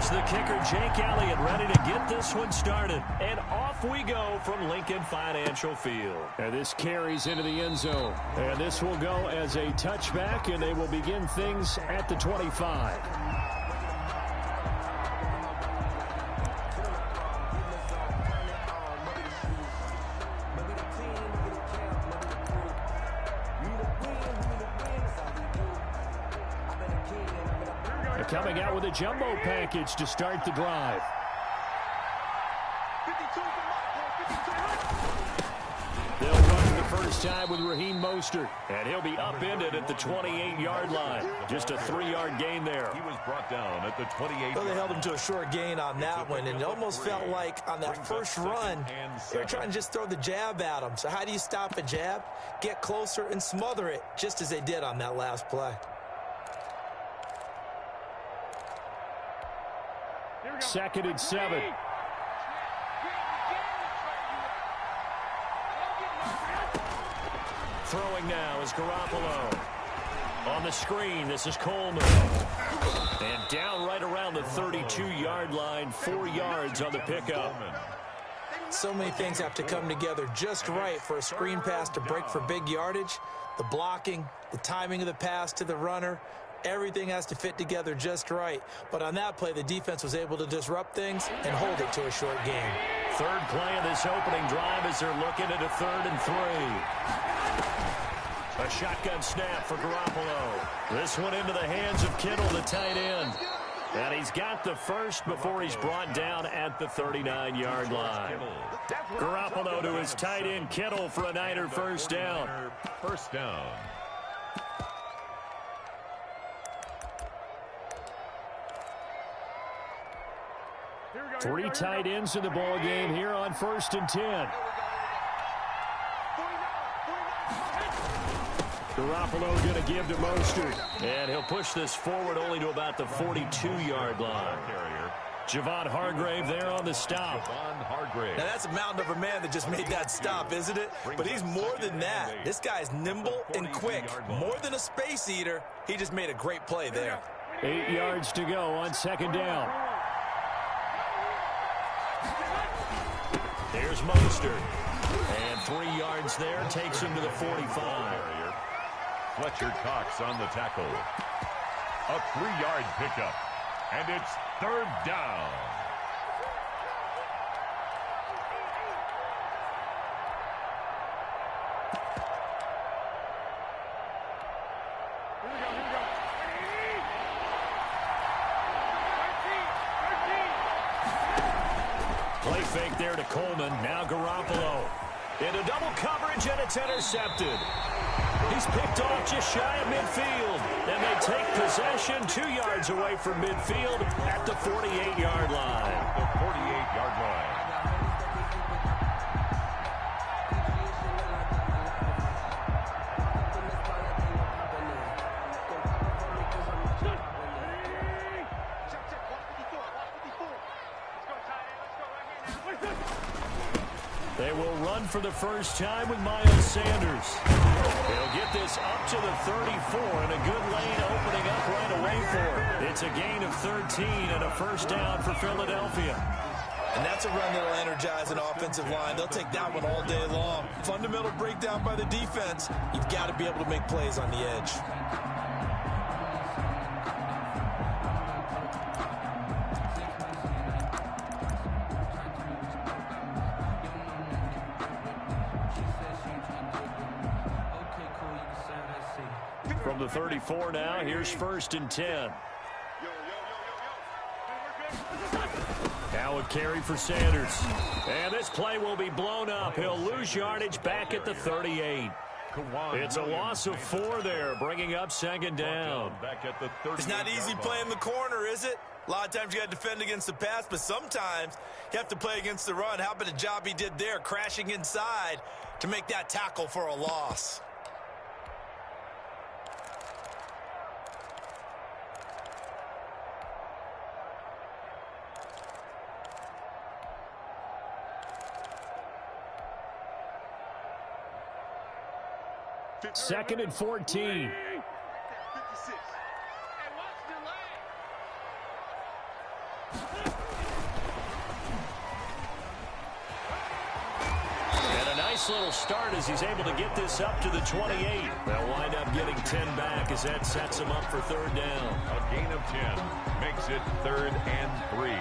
Here's the kicker, Jake Elliott, ready to get this one started. And off we go from Lincoln Financial Field. And this carries into the end zone. And this will go as a touchback, and they will begin things at the 25. Coming out with a jumbo package to start the drive. They'll run the first time with Raheem Mostert, and he'll be upended at the 28-yard line. Just a 3-yard gain there. He was brought down at the 28. Well, they held him to a short gain on that one, and it almost felt like on that first run, they were trying to just throw the jab at him. So how do you stop a jab? Get closer and smother it, just as they did on that last play. Second and 7. Throwing now is Garoppolo. On the screen, this is Coleman. And down right around the 32-yard line, 4 yards on the pickup. So many things have to come together just right for a screen pass to break for big yardage. The blocking, the timing of the pass to the runner, everything has to fit together just right. But on that play, the defense was able to disrupt things and hold it to a short game. Third play of this opening drive as they're looking at a 3rd and 3. A shotgun snap for Garoppolo. This one into the hands of Kittle, the tight end. And he's got the first before he's brought down at the 39-yard line. Garoppolo to his tight end, Kittle, for a Niner first down. First down. Three tight ends in the ball game here on 1st and 10. Garoppolo going to give to Mostert. And he'll push this forward only to about the 42-yard line. Javon Hargrave there on the stop. Now that's a mountain of a man that just made that stop, isn't it? But he's more than that. This guy's nimble and quick. More than a space eater. He just made a great play there. 8 yards to go on 2nd down. There's Mostert. And 3 yards there takes him to the 45. Fletcher Cox on the tackle. A 3-yard pickup. And it's 3rd down. Play fake there to Coleman. Now Garoppolo. Into double coverage, and it's intercepted. He's picked off just shy of midfield. And they take possession 2 yards away from midfield at the 48-yard line. The 48-yard line. They will run for the first time with Miles Sanders. They'll get this up to the 34, and a good lane opening up right away for him. It's a gain of 13 and a first down for Philadelphia. And that's a run that'll energize an offensive line. They'll take that one all day long. Fundamental breakdown by the defense. You've got to be able to make plays on the edge. From the 34 now, here's 1st and 10. Now a carry for Sanders. And this play will be blown up. He'll lose yardage back at the 38. It's a loss of 4 there, bringing up 2nd down. It's not easy playing the corner, is it? A lot of times you got to defend against the pass, but sometimes you have to play against the run. How about the job he did there, crashing inside to make that tackle for a loss? Second and 14. And a nice little start as he's able to get this up to the 28. They'll wind up getting 10 back as that sets him up for third down. A gain of 10 makes it 3rd and 3.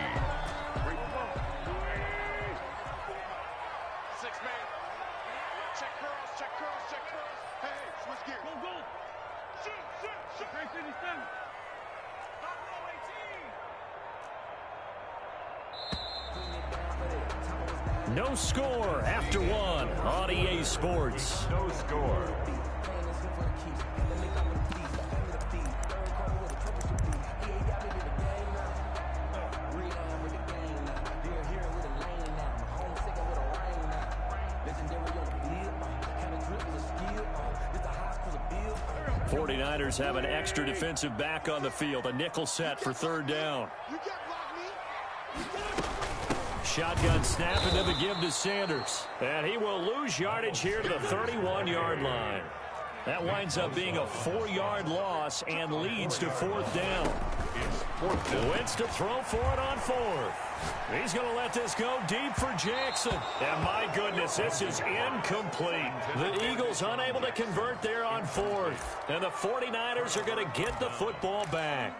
No score after one on EA Sports. No score. '49ers have an extra defensive back on the field. A nickel set for third down. Shotgun snap and then the give to Sanders. And he will lose yardage here to the 31-yard line. That winds up being a 4-yard loss and leads to fourth down. Wentz to throw for it on fourth. He's going to let this go deep for Jackson. And my goodness, this is incomplete. The Eagles unable to convert there on fourth. And the 49ers are going to get the football back.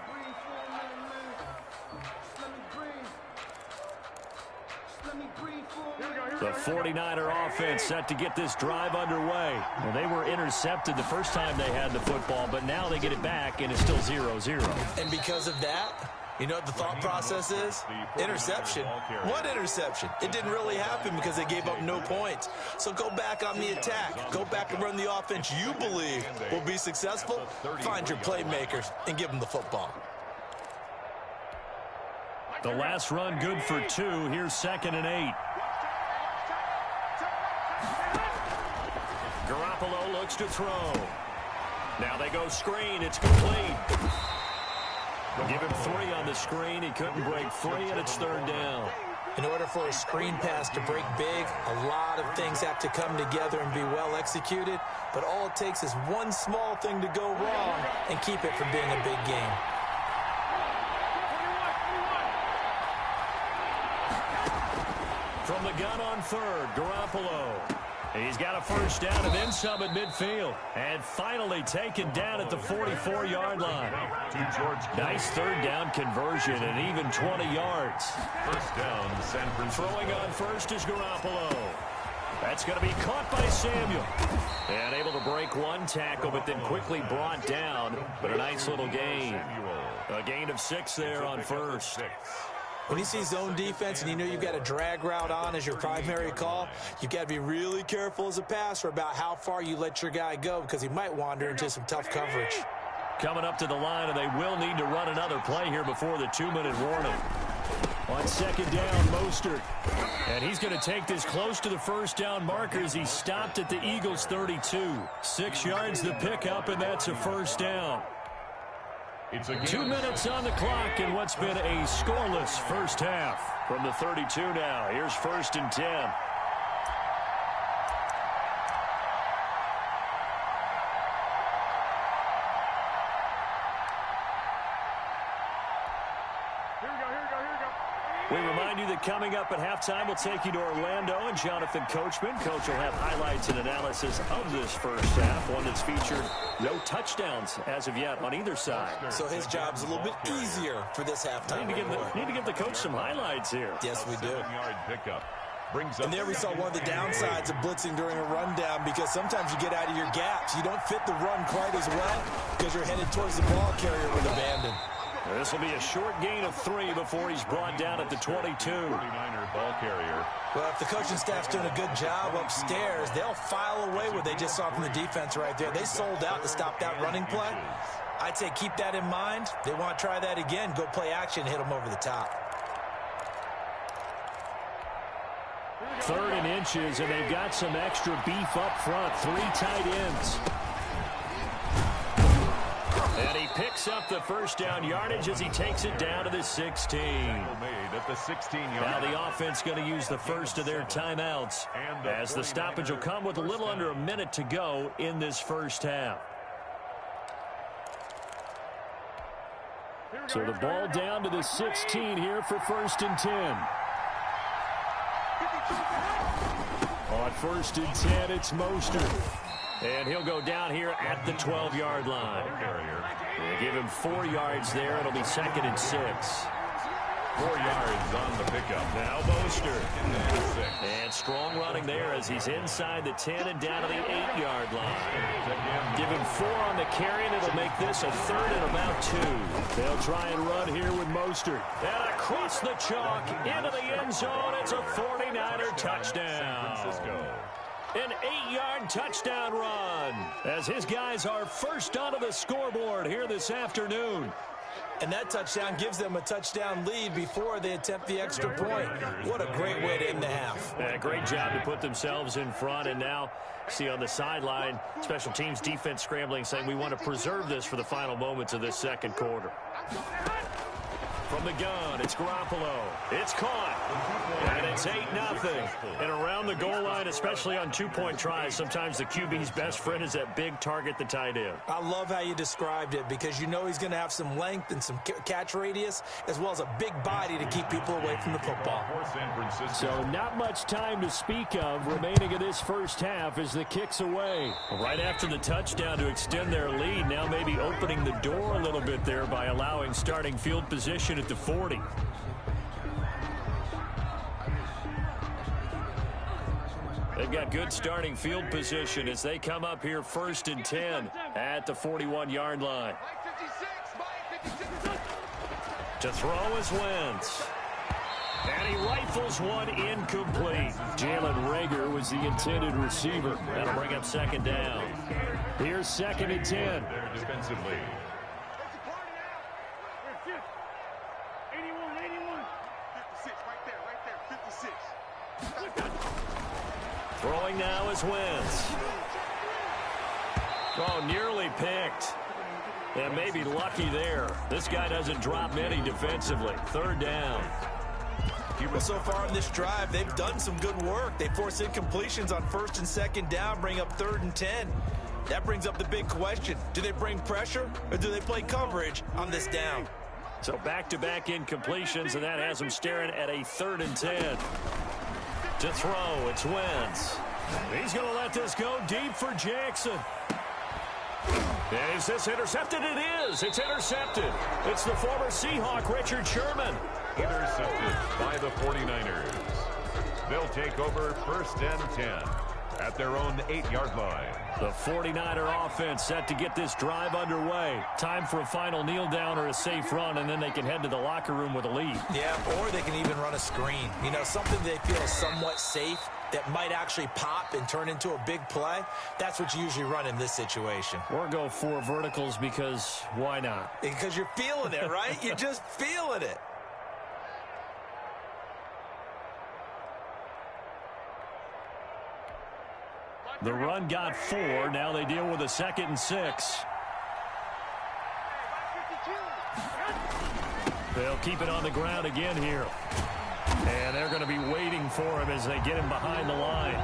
The 49er offense set to get this drive underway. Well, they were intercepted the first time they had the football, but now they get it back, and it's still 0-0. And because of that, you know what the thought process is? Interception. What interception? It didn't really happen because they gave up no points. So go back on the attack. Go back and run the offense you believe will be successful. Find your playmakers and give them the football. The last run good for 2. Here's 2nd and 8. Garoppolo looks to throw. Now they go screen. It's complete. Give him 3 on the screen. He couldn't break free, and it's third down. In order for a screen pass to break big, a lot of things have to come together and be well executed. But all it takes is one small thing to go wrong and keep it from being a big game. From the gun on third, Garoppolo. He's got a first down and then some at midfield. And finally taken down at the 44-yard line. Nice third down conversion and even 20 yards. First down, San Francisco. Throwing on first is Garoppolo. That's going to be caught by Samuel. And able to break one tackle, but then quickly brought down. But a nice little gain. A gain of 6 there on first. When you see zone defense and you know you've got a drag route on as your primary call, you've got to be really careful as a passer about how far you let your guy go because he might wander into some tough coverage. Coming up to the line, and they will need to run another play here before the 2-minute warning. On second down, Mostert. And he's going to take this close to the first down marker as he stopped at the Eagles' 32. 6 yards the pickup, and that's a first down. 2 minutes on the clock in what's been a scoreless first half. From the 32 now, here's 1st and 10. We remind you that coming up at halftime, we'll take you to Orlando and Jonathan Coachman. Coach will have highlights and analysis of this first half, one that's featured no touchdowns as of yet on either side. So his job's a little bit easier for this halftime. Need to give the coach some highlights here. Yes, we do. 7-yard pickup. And there we saw one of the downsides of blitzing during a rundown because sometimes you get out of your gaps. You don't fit the run quite as well because you're headed towards the ball carrier with abandon. This will be a short gain of 3 before he's brought down at the 22. 49er ball carrier. Well, if the coaching staff's doing a good job upstairs, they'll file away what they just saw from the defense right there. They sold out to stop that running play. I'd say keep that in mind. They want to try that again. Go play action, hit them over the top. 3rd and inches, and they've got some extra beef up front. 3 tight ends. And he picks up the first down yardage as he takes it down to the 16. At the 16-yard. Now the offense going to use the first of their timeouts as the stoppage will come with a little under a minute to go in this first half. So the ball down to the 16 here for 1st and 10. On 1st and 10, it's Mostert. And he'll go down here at the 12-yard line. They give him 4 yards there. It'll be 2nd and 6. 4 yards on the pickup. Now Mostert. And strong running there as he's inside the 10 and down to the 8-yard line. Give him 4 on the carry, and it'll make this a 3rd and about 2. They'll try and run here with Mostert. And across the chalk into the end zone. It's a 49er touchdown. San Francisco. An 8-yard touchdown run as his guys are first onto the scoreboard here this afternoon. And that touchdown gives them a touchdown lead before they attempt the extra point. What a great way to end the half. Yeah, great job to put themselves in front. And now, see on the sideline, special teams defense scrambling, saying we want to preserve this for the final moments of this second quarter. From the gun, it's Garoppolo. It's caught. And it's 8-0. And around the goal line, especially on two-point tries, sometimes the QB's best friend is that big target, the tight end. I love how you described it because you know he's going to have some length and some catch radius as well as a big body to keep people away from the football. So not much time to speak of remaining in this first half as the kick's away. Right after the touchdown to extend their lead, now maybe opening the door a little bit there by allowing starting field position at the 40. They've got good starting field position as they come up here 1st and 10 at the 41-yard line. To throw is Wentz. And he rifles one incomplete. Jalen Reagor was the intended receiver. That'll bring up 2nd down. Here's 2nd and 10. There defensively. Throwing now is Wentz. Oh, nearly picked. And maybe lucky there. This guy doesn't drop many defensively. 3rd down. Well, so far in this drive, they've done some good work. They force incompletions on 1st and 2nd down, bring up 3rd and 10. That brings up the big question. Do they bring pressure or do they play coverage on this down? So back-to-back incompletions, and that has them staring at a 3rd and 10. To throw, it's Wentz. He's going to let this go deep for Jackson. Is this intercepted? It is. It's intercepted. It's the former Seahawk, Richard Sherman. Intercepted by the 49ers. They'll take over 1st and 10 at their own 8-yard line. The 49er offense set to get this drive underway. Time for a final kneel down or a safe run, and then they can head to the locker room with a lead. Yeah, or they can even run a screen. You know, something they feel is somewhat safe that might actually pop and turn into a big play. That's what you usually run in this situation. Or go 4 verticals because why not? Because you're feeling it, right? You're just feeling it. The run got 4. Now they deal with a 2nd and 6. They'll keep it on the ground again here. And they're going to be waiting for him as they get him behind the line.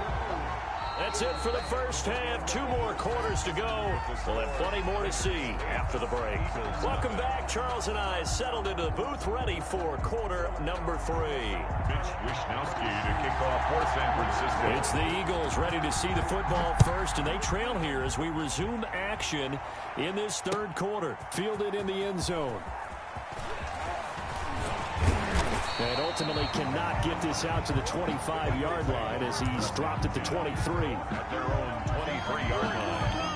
That's it for the first half. 2 more quarters to go. We'll have plenty more to see after the break. Welcome back. Charles and I settled into the booth, ready for quarter number 3. Mitch Wishnowski to kick off for San Francisco. It's the Eagles ready to see the football first, and they trail here as we resume action in this 3rd quarter. Fielded in the end zone. And ultimately cannot get this out to the 25-yard line as he's dropped at the 23. At their own 23-yard line.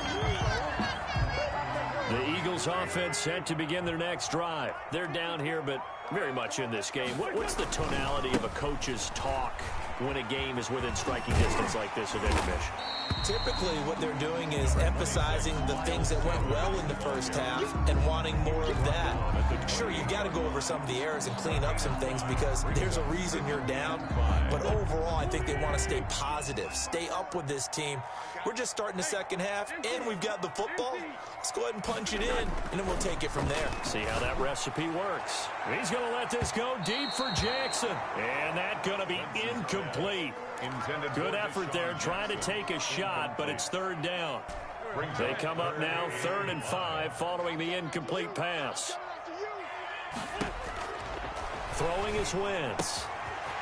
The Eagles offense set to begin their next drive. They're down here, but very much in this game. What's the tonality of a coach's talk when a game is within striking distance like this at intermission? Typically, what they're doing is emphasizing the things that went well in the first half and wanting more of that. Sure, you've got to go over some of the errors and clean up some things because there's a reason you're down. But overall, I think they want to stay positive, stay up with this team. We're just starting the second half, and we've got the football. Let's go ahead and punch it in, and then we'll take it from there. See how that recipe works. He's going to let this go deep for Jackson. And that's going to be incomplete. Good effort there, trying to take a shot, but it's 3rd down. They come up now 3rd and 5 following the incomplete pass. Throwing is Wentz.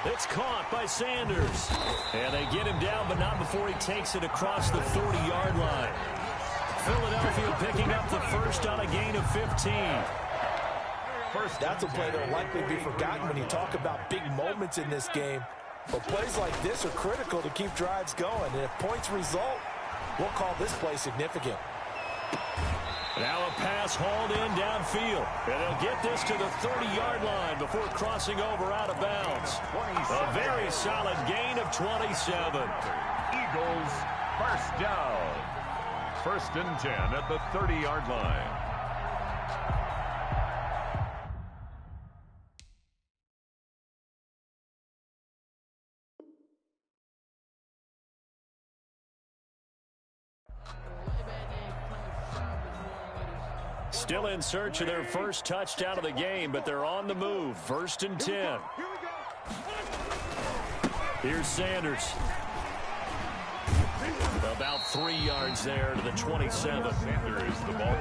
It's caught by Sanders. And they get him down, but not before he takes it across the 40-yard line. Philadelphia picking up the first on a gain of 15. That's a play that will likely be forgotten when you talk about big moments in this game. But plays like this are critical to keep drives going. And if points result, we'll call this play significant. Now a pass hauled in downfield. And they'll get this to the 30-yard line before crossing over out of bounds. A very solid gain of 27. Eagles first down. 1st and 10 at the 30-yard line. Still in search of their first touchdown of the game, but they're on the move. 1st and 10. Here's Sanders. About 3 yards there to the 27. I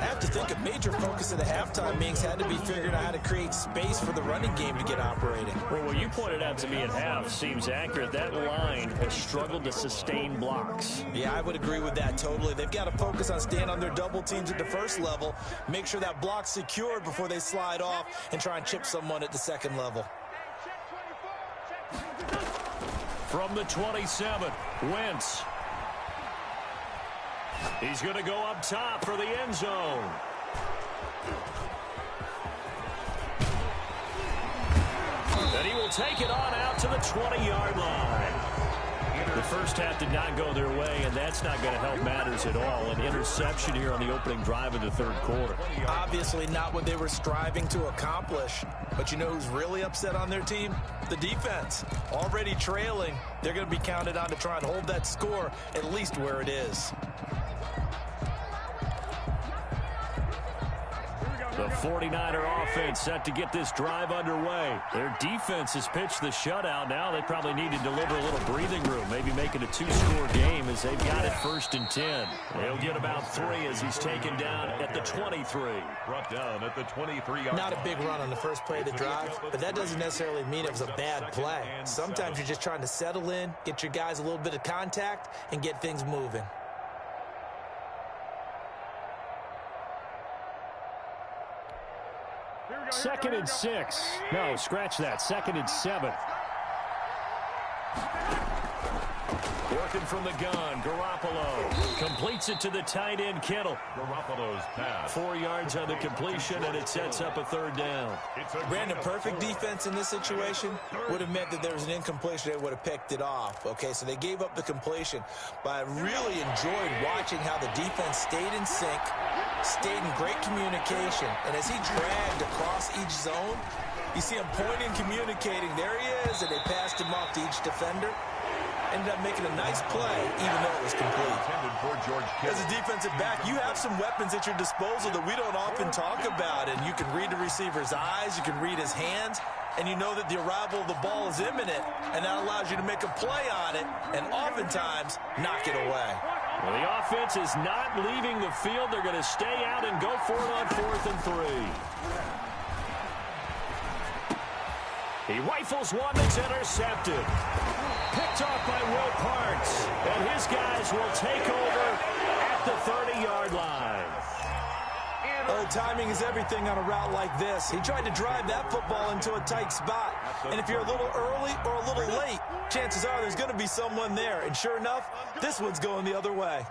have to think a major focus of the halftime meetings had to be figuring out how to create space for the running game to get operating. Well, what you pointed out to me at half seems accurate. That line has struggled to sustain blocks. Yeah, I would agree with that totally. They've got to focus on staying on their double teams at the first level, make sure that block's secured before they slide off and try and chip someone at the second level. From the 27, Wentz. He's going to go up top for the end zone. And he will take it on out to the 20-yard line. The first half did not go their way, and that's not going to help matters at all. An interception here on the opening drive of the third quarter. Obviously not what they were striving to accomplish. But you know who's really upset on their team? The defense. Already trailing. They're going to be counted on to try and hold that score at least where it is. The 49er offense set to get this drive underway. Their defense has pitched the shutout. Now they probably need to deliver a little breathing room, maybe make it a 2-score game as they've got it 1st and 10. They'll get about 3 as he's taken down at the 23. Brought down at the 23-yard. Not a big run on the first play of the drive, but that doesn't necessarily mean it was a bad play. Sometimes you're just trying to settle in, get your guys a little bit of contact, and get things moving. Second and 6. No, scratch that. 2nd and 7. Working from the gun, Garoppolo completes it to the tight end, Kittle. Garoppolo's pass. 4 yards on the completion, and it sets up a 3rd down. Brandon, perfect defense in this situation would have meant that there was an incompletion. They would have picked it off. Okay, so they gave up the completion. But I really enjoyed watching how the defense stayed in sync, stayed in great communication. And as he dragged across each zone, you see him pointing, communicating. There he is, and they passed him off to each defender. Ended up making a nice play, even though it was complete. As a defensive back, you have some weapons at your disposal that we don't often talk about. And you can read the receiver's eyes, you can read his hands, and you know that the arrival of the ball is imminent, and that allows you to make a play on it, and oftentimes knock it away. Well, the offense is not leaving the field. They're going to stay out and go for it on 4th and 3. He rifles one that's intercepted. Picked off by Will Parks. And his guys will take over at the 30-yard line. Timing is everything on a route like this. He tried to drive that football into a tight spot. And if you're a little early or a little late, chances are there's going to be someone there. And sure enough, this one's going the other way.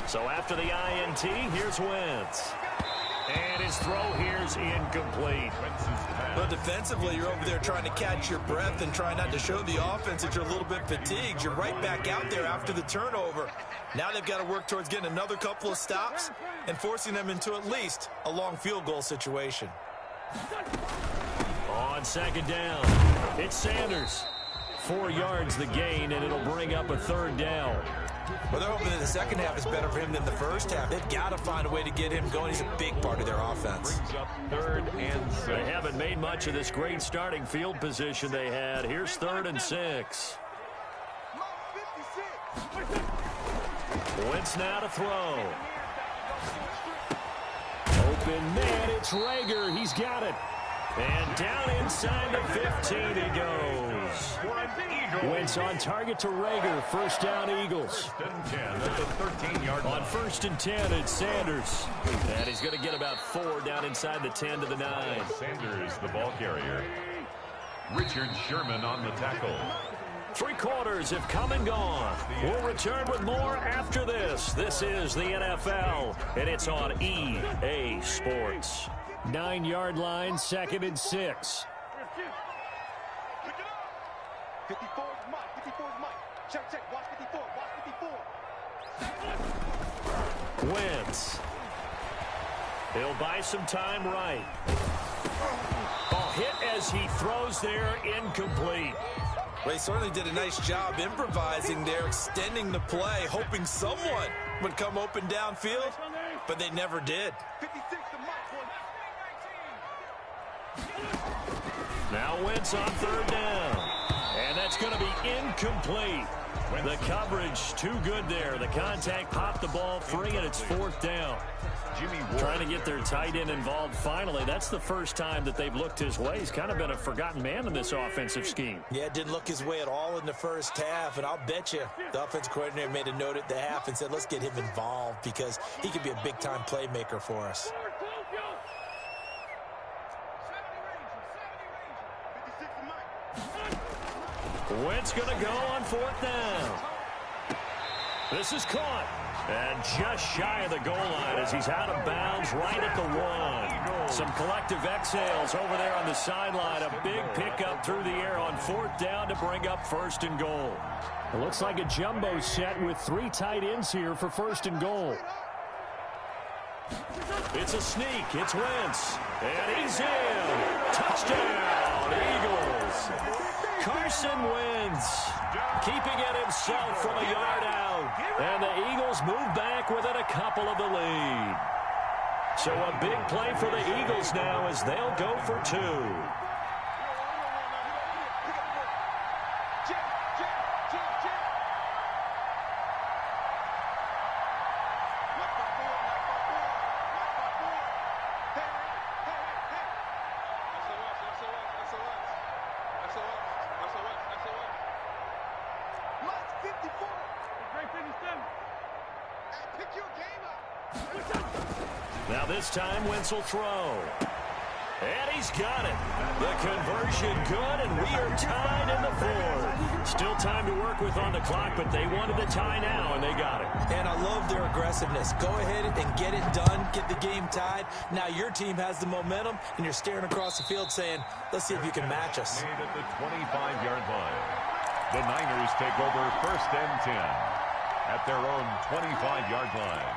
So after the INT, here's Wentz. And his throw here's incomplete. But defensively, you're over there trying to catch your breath and try not to show the offense that you're a little bit fatigued. You're right back out there after the turnover. Now they've got to work towards getting another couple of stops and forcing them into at least a long field goal situation. On 2nd down, it's Sanders. 4 yards the gain, and it'll bring up a 3rd down. Well, they're hoping that the second half is better for him than the first half. They've got to find a way to get him going. He's a big part of their offense. 3rd and 6. They haven't made much of this great starting field position they had. Here's 3rd and 6. Wentz now to throw. open man. It's Rager. He's got it. And down inside the 15 he goes. Wentz on target to Rager. First down, Eagles. First and 10 at the 13-yard line. On first and 10, it's Sanders. And he's going to get about 4 down inside the 10 to the 9. Sanders, the ball carrier. Richard Sherman on the tackle. 3 quarters have come and gone. We'll return with more after this. This is the NFL, and it's on EA Sports. 9-yard line, 2nd and 6. 54 is Mike. 54 is Mike. Check. Watch 54. Watch 54. Wentz. He'll buy some time right. Hit as he throws there, incomplete. Well, he certainly did a nice job improvising there, extending the play, hoping someone would come open downfield, but they never did. 56 to Mike. Now Wentz on 3rd down. And that's going to be incomplete. The coverage too good there. The contact popped the ball free, and it's 4th down. Trying to get their tight end involved finally. That's the first time that they've looked his way. He's kind of been a forgotten man in this offensive scheme. Yeah, didn't look his way at all in the first half, and I'll bet you the offensive coordinator made a note at the half and said, let's get him involved because he could be a big-time playmaker for us. Wentz going to go on 4th down. This is caught. And just shy of the goal line as he's out of bounds right at the 1. Some collective exhales over there on the sideline. A big pickup through the air on 4th down to bring up 1st and goal. It looks like a jumbo set with 3 tight ends here for 1st and goal. It's a sneak. It's Wentz. And he's in. Touchdown, Eagles. Carson Wentz keeping it himself from a yard out. And the Eagles move back within a couple of the lead. So a big play for the Eagles now as they'll go for 2. Now this time Wentz will throw. And he's got it. The conversion good, and we are tied in the 4th. Still time to work with on the clock, but they wanted the tie now, and they got it. And I love their aggressiveness. Go ahead and get it done, get the game tied. Now your team has the momentum, and you're staring across the field saying, let's see if you can match us. Made at the 25-yard line. The Niners take over 1st and 10 at their own 25-yard line.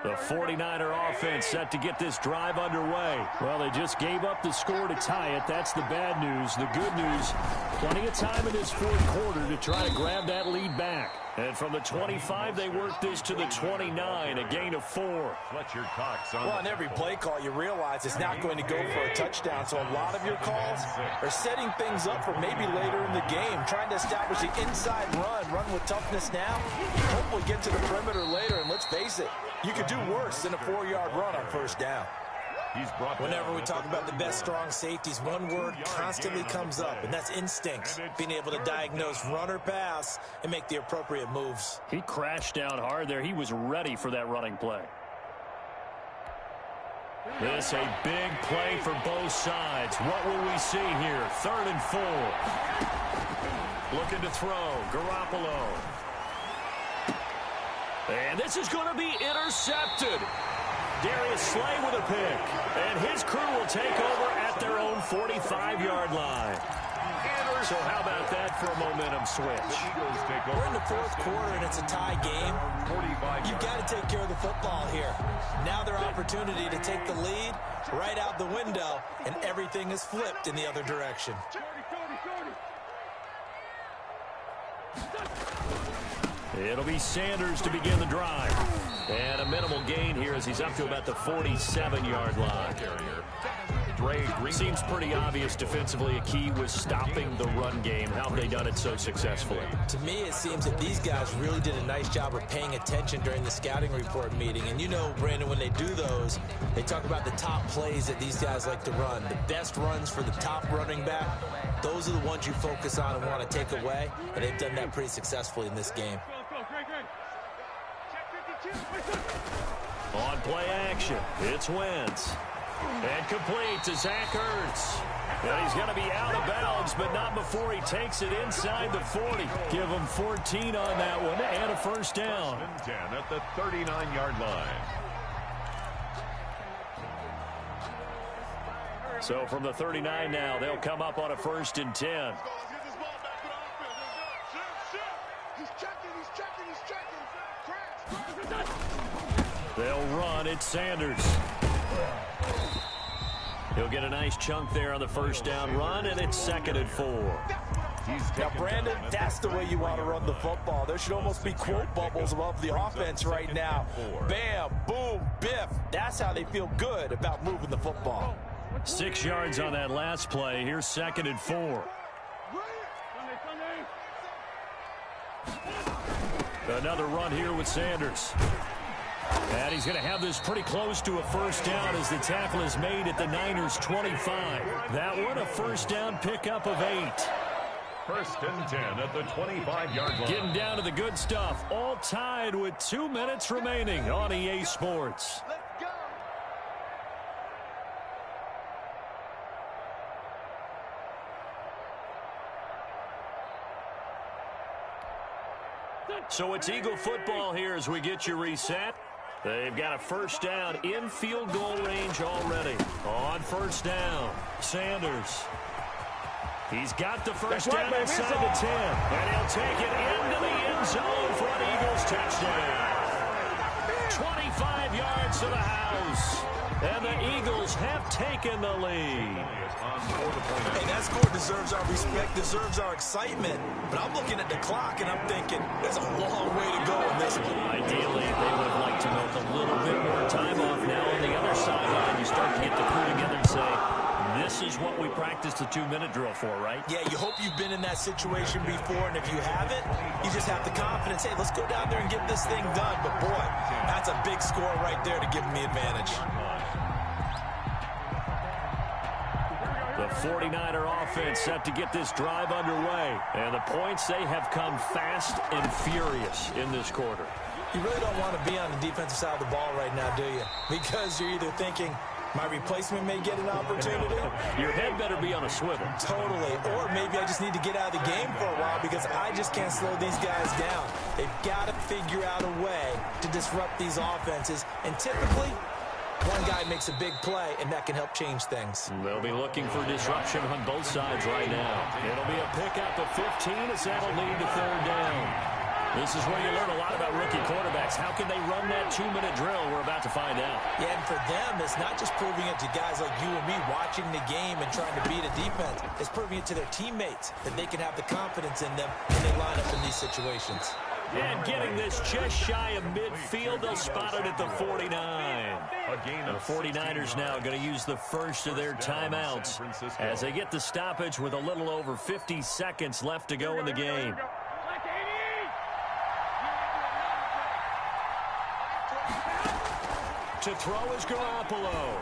The 49er offense set to get this drive underway. Well, they just gave up the score to tie it. That's the bad news. The good news, plenty of time in this 4th quarter to try to grab that lead back. And from the 25, they work this to the 29, a gain of 4. Fletcher Cox on on every play call, you realize it's not going to go for a touchdown. So a lot of your calls are setting things up for maybe later in the game, trying to establish the inside run with toughness now. Hope we get to the perimeter later, and let's face it, you could do worse than a 4-yard run on 1st down. Whenever we talk about the best strong safeties, one word constantly comes up, and that's instinct. Being able to diagnose run or pass and make the appropriate moves. He crashed down hard there. He was ready for that running play. This a big play for both sides. What will we see here? 3rd and 4. Looking to throw. Garoppolo. And this is going to be intercepted. Darius Slay with a pick. And his crew will take over at their own 45-yard line. So how about that for a momentum switch? We're in the 4th quarter, and it's a tie game. You've got to take care of the football here. Now their opportunity to take the lead right out the window, and everything is flipped in the other direction. It'll be Sanders to begin the drive. And a minimal gain here as he's up to about the 47-yard line. Seems pretty obvious defensively. A key was stopping the run game. How have they done it so successfully? To me, it seems that these guys really did a nice job of paying attention during the scouting report meeting. And you know, Brandon, when they do those, they talk about the top plays that these guys like to run. The best runs for the top running back, those are the ones you focus on and want to take away. And they've done that pretty successfully in this game. On play action, it's Wentz. And complete to Zach Ertz. And he's going to be out of bounds, but not before he takes it inside the 40. Give him 14 on that one and a first down. 10 at the 39-yard line. So from the 39 now, they'll come up on a 1st and 10. They'll run. It's Sanders. He'll get a nice chunk there on the first down run, and it's 2nd and 4. Now, Brandon, that's the way you want to run the football. There should almost be quote bubbles above the offense right now. Bam, boom, biff. That's how they feel good about moving the football. 6 yards on that last play. Here's 2nd and 4. Another run here with Sanders. And he's going to have this pretty close to a first down as the tackle is made at the Niners' 25. That one, a first down pickup of 8. 1st and 10 at the 25-yard line. Getting down to the good stuff. All tied with 2 minutes remaining on EA Sports. So it's Eagle football here as we get you reset. They've got a first down in field goal range already. On first down, Sanders. He's got the first down inside the 10. And he'll take it into the end zone for an Eagles touchdown. 25 yards to the house. And the Eagles have taken the lead. Hey, that score deserves our respect, deserves our excitement. But I'm looking at the clock, and I'm thinking, there's a long way to go in this one. Ideally, they would have liked to milk a little bit more time off. Now on the other sideline, you start to get the crew together and say, this is what we practiced the 2-minute drill for, right? Yeah, you hope you've been in that situation before, and if you haven't, you just have the confidence, hey, let's go down there and get this thing done. But, boy, that's a big score right there to give them the advantage. The 49er offense set to get this drive underway. And the points, they have come fast and furious in this quarter. You really don't want to be on the defensive side of the ball right now, do you? Because you're either thinking, my replacement may get an opportunity. Your head better be on a swivel. Totally. Or maybe I just need to get out of the game for a while because I just can't slow these guys down. They've got to figure out a way to disrupt these offenses. And typically, one guy makes a big play, and that can help change things. They'll be looking for disruption on both sides right now. It'll be a pickup of 15 as that'll lead to 3rd down. This is where you learn a lot about rookie quarterbacks. How can they run that 2-minute drill? We're about to find out. Yeah, and for them, it's not just proving it to guys like you and me watching the game and trying to beat a defense. It's proving it to their teammates that they can have the confidence in them when they line up in these situations. And getting this just shy of midfield, they'll spot it at the 49. The 49ers now going to use the first of their timeouts as they get the stoppage with a little over 50 seconds left to go in the game. To throw is Garoppolo.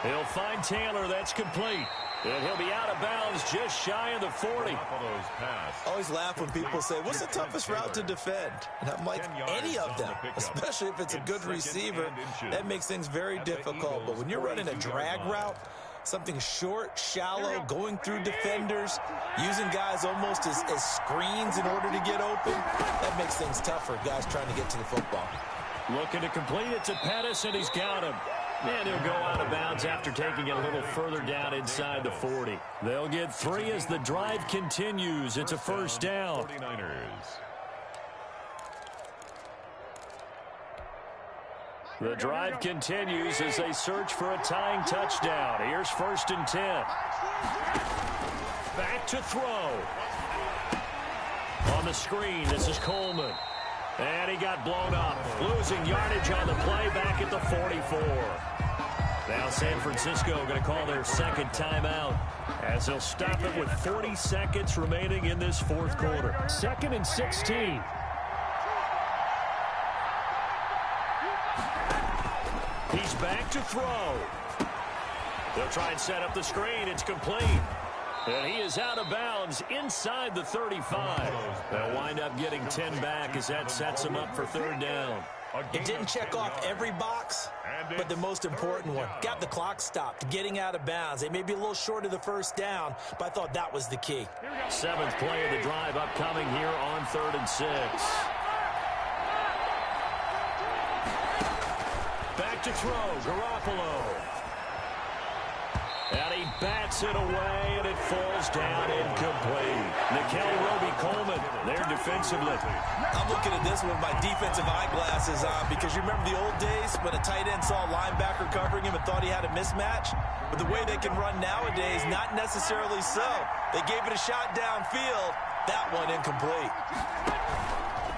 He'll find Taylor. That's complete. And he'll be out of bounds just shy of the 40. I always laugh when people say, what's the toughest route to defend? And I'm like, any of them, especially if it's a good receiver. That makes things very difficult. But when you're running a drag route, something short, shallow, going through defenders, using guys almost as screens in order to get open, that makes things tougher, guys trying to get to the football. Looking to complete it to Pettis, and he's got him. And he'll go out of bounds after taking it a little further down inside the 40. They'll get 3 as the drive continues. It's a first down. 49ers. The drive continues as they search for a tying touchdown. Here's 1st and 10. Back to throw. On the screen, this is Coleman. And he got blown up, losing yardage on the play back at the 44. Now San Francisco going to call their second timeout as they'll stop it with 40 seconds remaining in this fourth quarter. 2nd and 16. He's back to throw. They'll try and set up the screen. It's complete. And he is out of bounds inside the 35. They'll wind up getting 10 back as that sets him up for 3rd down. It didn't check off every box, but the most important one. Got the clock stopped, getting out of bounds. They may be a little short of the 1st down, but I thought that was the key. 7th play of the drive upcoming here on 3rd and 6. Back to throw, Garoppolo. And he bats it away, and it falls down incomplete. Nikel Roby-Coleman there defensively. I'm looking at this with my defensive eyeglasses on because you remember the old days when a tight end saw a linebacker covering him and thought he had a mismatch? But the way they can run nowadays, not necessarily so. They gave it a shot downfield. That one incomplete.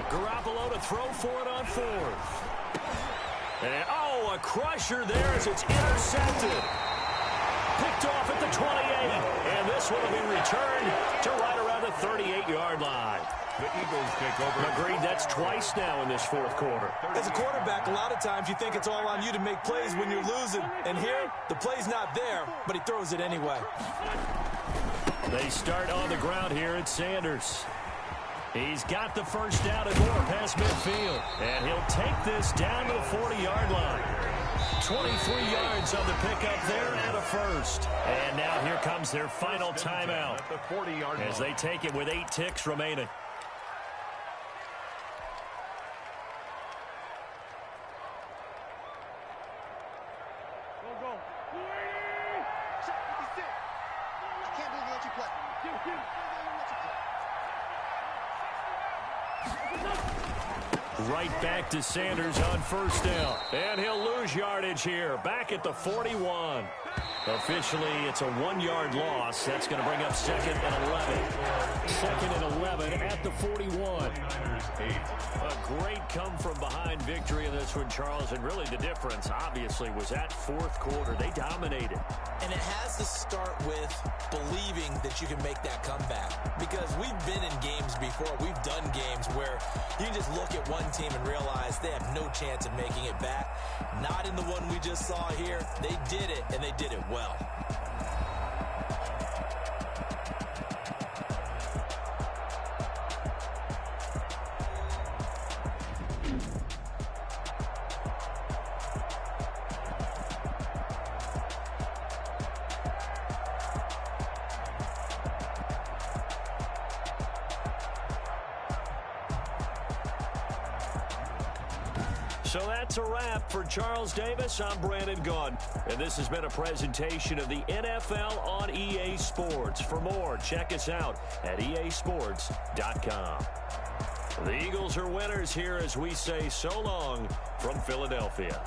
Garoppolo to throw for it on 4th. And, a crusher there as it's intercepted. Picked off at the 28, and this one will be returned to right around the 38-yard line. The Eagles take over. Agreed, that's twice now in this fourth quarter. As a quarterback, a lot of times you think it's all on you to make plays when you're losing. And here, the play's not there, but he throws it anyway. They start on the ground here at Sanders. He's got the 1st down and more past midfield. And he'll take this down to the 40-yard line. 23 yards on the pickup there and a 1st. And now here comes their final timeout At the 40-yard line. as they take it with 8 ticks remaining. Go. Shot 56. I can't believe they let you play. Right back to Sanders on 1st down. And he'll lose yardage here. Back at the 41. Officially, it's a 1-yard loss. That's going to bring up 2nd and 11. 2nd and 11 at the 41. A great come-from-behind victory in this one, Charles. And really the difference, obviously, was that 4th quarter. They dominated. And it has to start with believing that you can make that comeback. Because we've been in games before. We've done games where you can just look at one team and realize they have no chance of making it back. Not in the one we just saw here. They did it, and they did it well. So that's a wrap for Charles Davis. I'm Brandon Gunn. And this has been a presentation of the NFL on EA Sports. For more, check us out at easports.com. The Eagles are winners here as we say so long from Philadelphia.